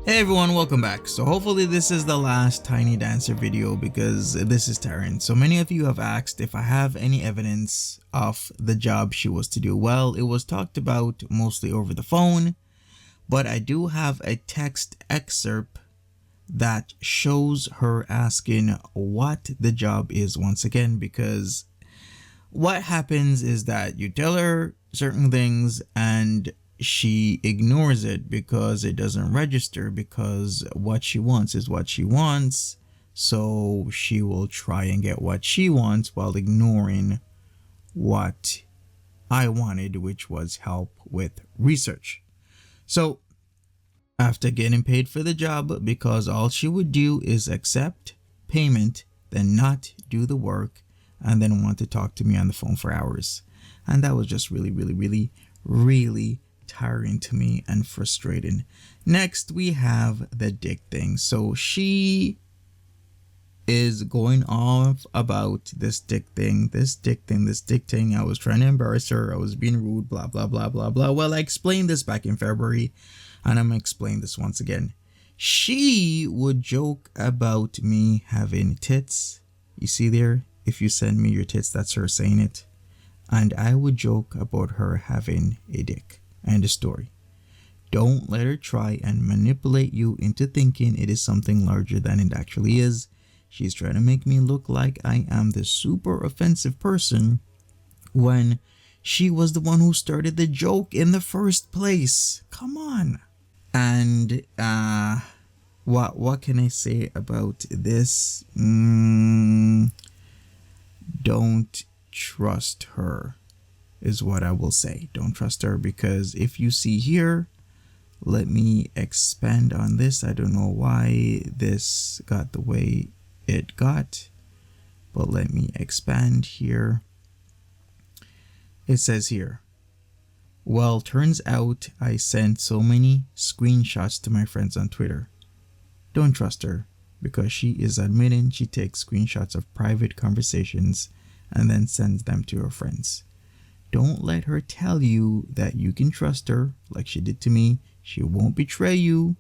Hey everyone, welcome back. So hopefully this is the last Tiny Dancer video because this is tiring. So many of you have asked if I have any evidence of the job she was to do. Well, it was talked about mostly over the phone, but I do have a text excerpt that shows her asking what the job is once again, because what happens is that you tell her certain things and she ignores it because it doesn't register, because what she wants is what she wants. So she will try and get what she wants while ignoring what I wanted, which was help with research. So after getting paid for the job, because all she would do is accept payment, then not do the work, and then want to talk to me on the phone for hours. And that was just really tiring to me and frustrating. Next, we have the dick thing. So she is going off about this dick thing. I was trying to embarrass her. I was being rude, blah, blah, blah, blah, blah. Well, I explained this back in February, and I'm going to explain this once again. She would joke about me having tits. You see there? If you send me your tits, that's her saying it. And I would joke about her having a dick. End of story. Don't let her try and manipulate you into thinking it is something larger than it actually is. She's trying to make me look like I am the super offensive person when she was the one who started the joke in the first place. Come on. And what can I say about this? Don't trust her is what I will say. Don't trust her, because if you see here, let me expand on this. I don't know why this got the way it got, but let me expand here. It says here, well, turns out I sent so many screenshots to my friends on Twitter. Don't trust her, because she is admitting she takes screenshots of private conversations and then sends them to her friends. Don't let her tell you that you can trust her like she did to me. She won't betray you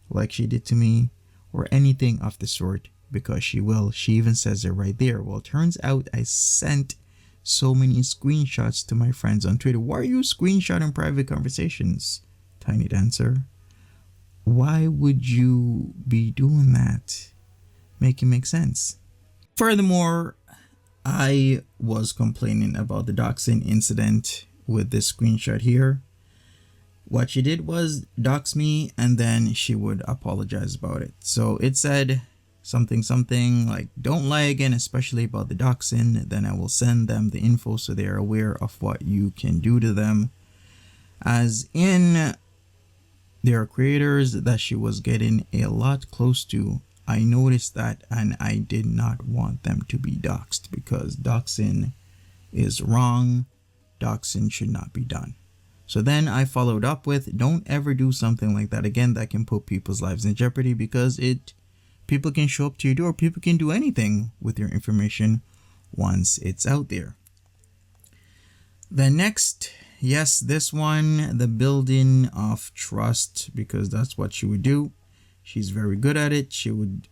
like she did to me or anything of the sort, because she will. She even says it right there. Well, turns out I sent so many screenshots to my friends on Twitter. Why are you screenshotting private conversations, Tiny Dancer? Why would you be doing that? Make it make sense. Furthermore, I was complaining about the Dachshund Incident with this screenshot here. What she did was dox me, and then she would apologize about it. So it said something like, don't lie again, especially about the Dachshund. Then I will send them the info so they are aware of what you can do to them. As in, there are creators that she was getting a lot close to. I noticed that, and I did not want them to be doxxed, because doxing is wrong. Doxing should not be done. So then I followed up with, don't ever do something like that again that can put people's lives in jeopardy, because people can show up to your door. People can do anything with your information once it's out there. The next, yes, this one, the building of trust, because that's what she would do. She's very good at it. She would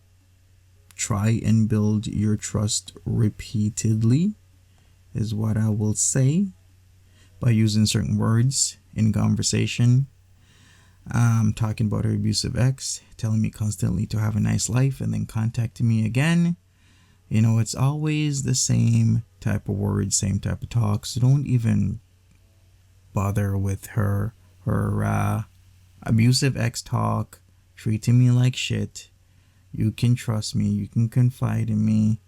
try and build your trust repeatedly, is what I will say, by using certain words in conversation. Talking about her abusive ex, telling me constantly to have a nice life, and then contacting me again. You know, it's always the same type of words, same type of talk. So don't even bother with her abusive ex talk. Treating me like shit. You can trust me. You can confide in me.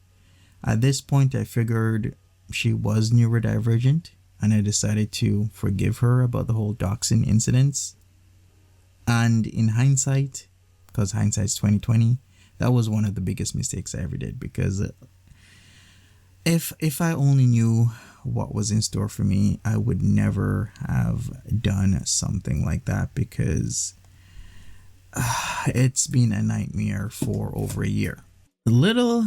At this point, I figured she was neurodivergent, and I decided to forgive her about the whole Dachshund incidents. And in hindsight, because hindsight's 2020, that was one of the biggest mistakes I ever did, because if I only knew what was in store for me, I would never have done something like that, because it's been a nightmare for over a year. Little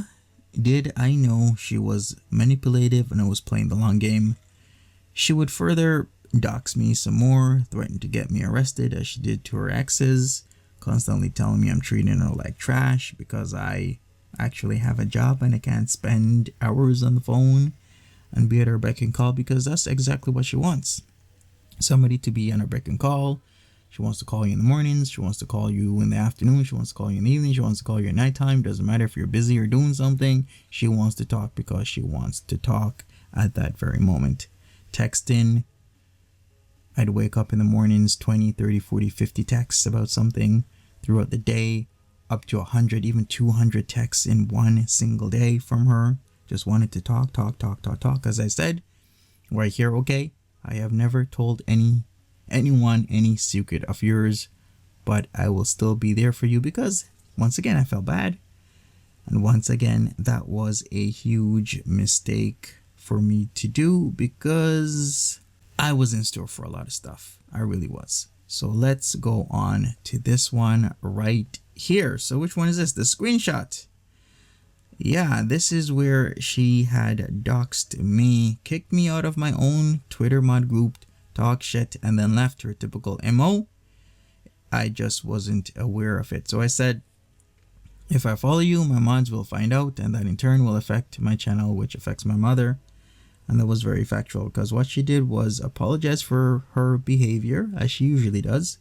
did I know she was manipulative and I was playing the long game. She would further dox me some more, threaten to get me arrested as she did to her exes, constantly telling me I'm treating her like trash because I actually have a job and I can't spend hours on the phone and be at her beck and call, because that's exactly what she wants. Somebody to be on her beck and call. She wants to call you in the mornings. She wants to call you in the afternoon. She wants to call you in the evening. She wants to call you at nighttime. Doesn't matter if you're busy or doing something. She wants to talk because she wants to talk at that very moment. Texting. I'd wake up in the mornings, 20, 30, 40, 50 texts about something throughout the day, up to 100, even 200 texts in one single day from her. Just wanted to talk. As I said, right here, okay, I have never told anyone any secret of yours, but I will still be there for you because, once again, I felt bad. And once again, that was a huge mistake for me to do because I was in store for a lot of stuff. I really was. So let's go on to this one right here. So which one is this? The screenshot. Yeah, this is where she had doxed me, kicked me out of my own Twitter mod group, talk shit, and then left. Her typical MO. I just wasn't aware of it. So I said, if I follow you, my mods will find out, and that in turn will affect my channel, which affects my mother. And that was very factual, because what she did was apologize for her behavior, as she usually does.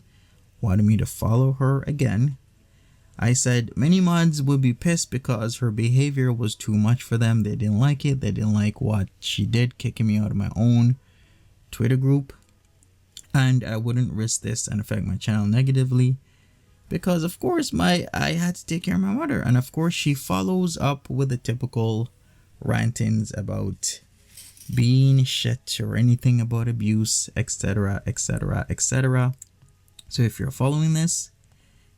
Wanted me to follow her again. I said many mods would be pissed because her behavior was too much for them. They didn't like it. They didn't like what she did, kicking me out of my own Twitter group. And I wouldn't risk this and affect my channel negatively because, of course, I had to take care of my mother. And of course, she follows up with the typical rantings about being shit or anything about abuse, etc., etc., etc. So if you're following this,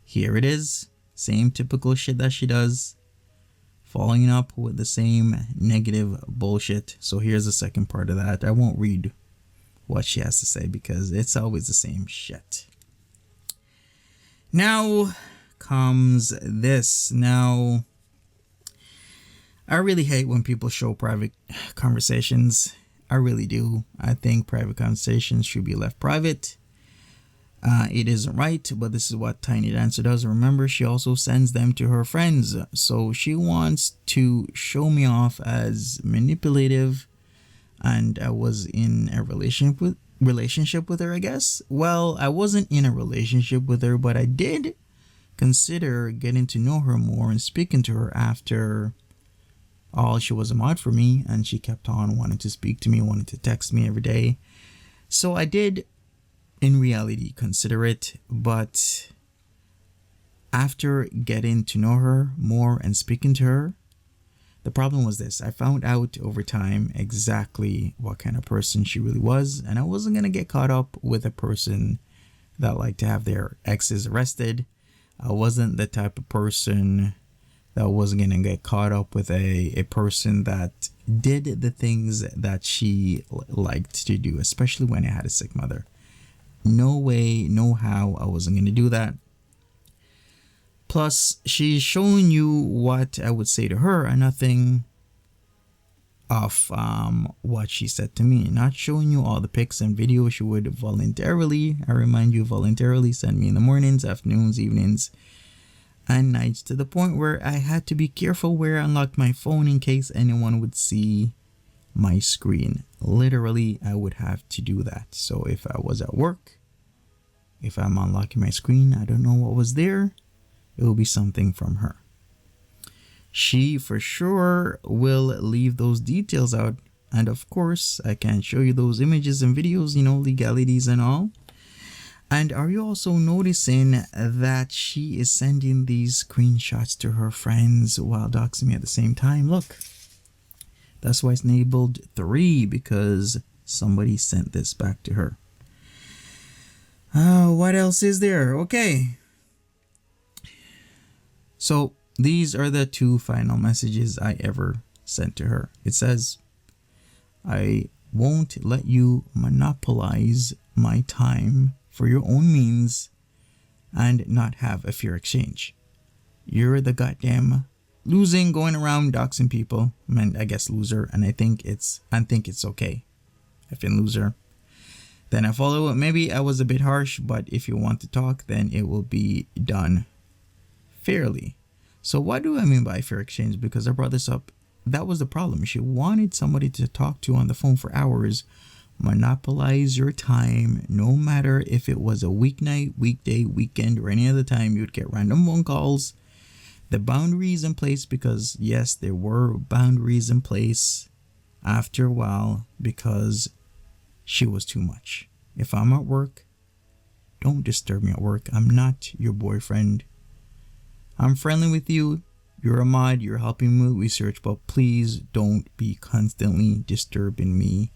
here it is. Same typical shit that she does, following up with the same negative bullshit. So here's the second part of that. I won't read what she has to say because it's always the same shit. Now comes this. Now, I really hate when people show private conversations. I really do. I think private conversations should be left private. It isn't right, but this is what Tiny Dancer does. Remember, she also sends them to her friends. So she wants to show me off as manipulative, and I was in a relationship with her, I guess. Well, I wasn't in a relationship with her, but I did consider getting to know her more and speaking to her after all. She was a mod for me, and she kept on wanting to speak to me, wanting to text me every day. So I did in reality consider it, but after getting to know her more and speaking to her, the problem was this. I found out over time exactly what kind of person she really was, and I wasn't going to get caught up with a person that liked to have their exes arrested. I wasn't the type of person that wasn't going to get caught up with a person that did the things that she liked to do, especially when I had a sick mother. No way, no how, I wasn't going to do that. Plus, she's showing you what I would say to her and nothing of what she said to me. Not showing you all the pics and videos she would voluntarily, I remind you, voluntarily send me in the mornings, afternoons, evenings, and nights, to the point where I had to be careful where I unlocked my phone in case anyone would see my screen. Literally, I would have to do that. So if I was at work, if I'm unlocking my screen, I don't know what was there, it will be something from her. She for sure will leave those details out, and of course I can't show you those images and videos, legalities and all. And are you also noticing that she is sending these screenshots to her friends while doxing me at the same time? Look, that's why it's enabled 3, because somebody sent this back to her. What else is there? Okay. So these are the 2 final messages I ever sent to her. It says, I won't let you monopolize my time for your own means and not have a fair exchange. You're the goddamn losing, going around doxing people. I guess loser, and I think it's okay. Effing loser. Then I follow it. Maybe I was a bit harsh, but if you want to talk, then it will be done fairly. So what do I mean by fair exchange? Because I brought this up. That was the problem. She wanted somebody to talk to on the phone for hours, monopolize your time, no matter if it was a weeknight, weekday, weekend, or any other time. You'd get random phone calls. The boundaries in place, because yes, there were boundaries in place after a while, because she was too much. If I'm at work, don't disturb me at work. I'm not your boyfriend. I'm friendly with you. You're a mod. You're helping me with research, but please don't be constantly disturbing me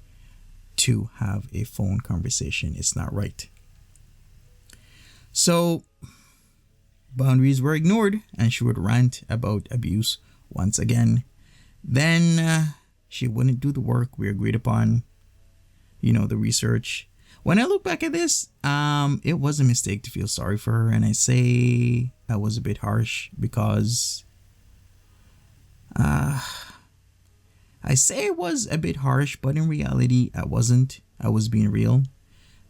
to have a phone conversation. It's not right. So boundaries were ignored, and she would rant about abuse once again. Then she wouldn't do the work we agreed upon, the research. When I look back at this, it was a mistake to feel sorry for her, and I say I was a bit harsh because I say it was a bit harsh, but in reality, I wasn't. I was being real.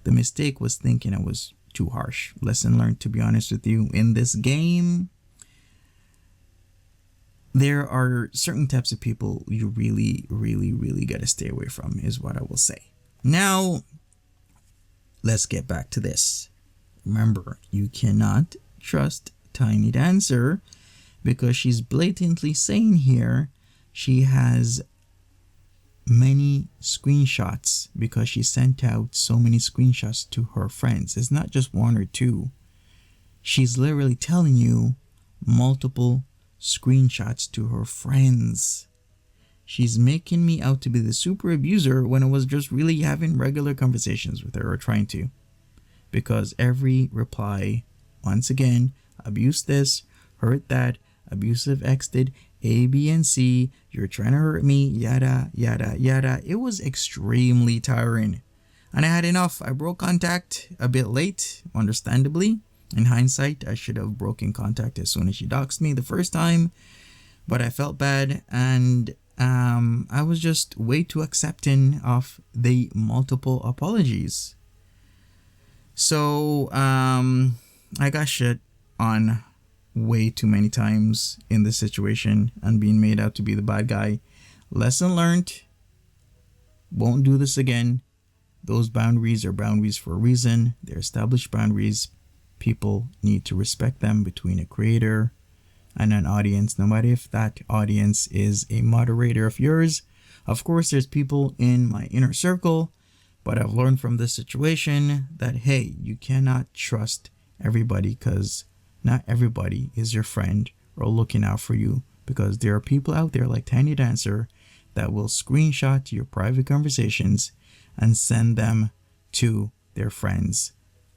The mistake was thinking I was too harsh. Lesson learned, to be honest with you. In this game, there are certain types of people you really, really, really got to stay away from, is what I will say. Now, let's get back to this. Remember, you cannot trust Tiny Dancer because she's blatantly saying here she has many screenshots because she sent out so many screenshots to her friends. It's not just one or two. She's literally telling you multiple screenshots to her friends. She's making me out to be the super abuser when I was just really having regular conversations with her, or trying to. Because every reply, once again, abuse this, hurt that, abusive exted, A, B, and C, you're trying to hurt me, yada, yada, yada. It was extremely tiring. And I had enough. I broke contact a bit late, understandably. In hindsight, I should have broken contact as soon as she doxed me the first time. But I felt bad, and I was just way too accepting of the multiple apologies. So I got shit on way too many times in this situation and being made out to be the bad guy. Lesson learned. Won't do this again. Those boundaries are boundaries for a reason. They're established boundaries. People need to respect them between a creator and an audience, no matter if that audience is a moderator of yours. Of course, there's people in my inner circle, but I've learned from this situation that, hey, you cannot trust everybody, because not everybody is your friend or looking out for you, because there are people out there like Tiny Dancer that will screenshot your private conversations and send them to their friends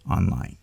online.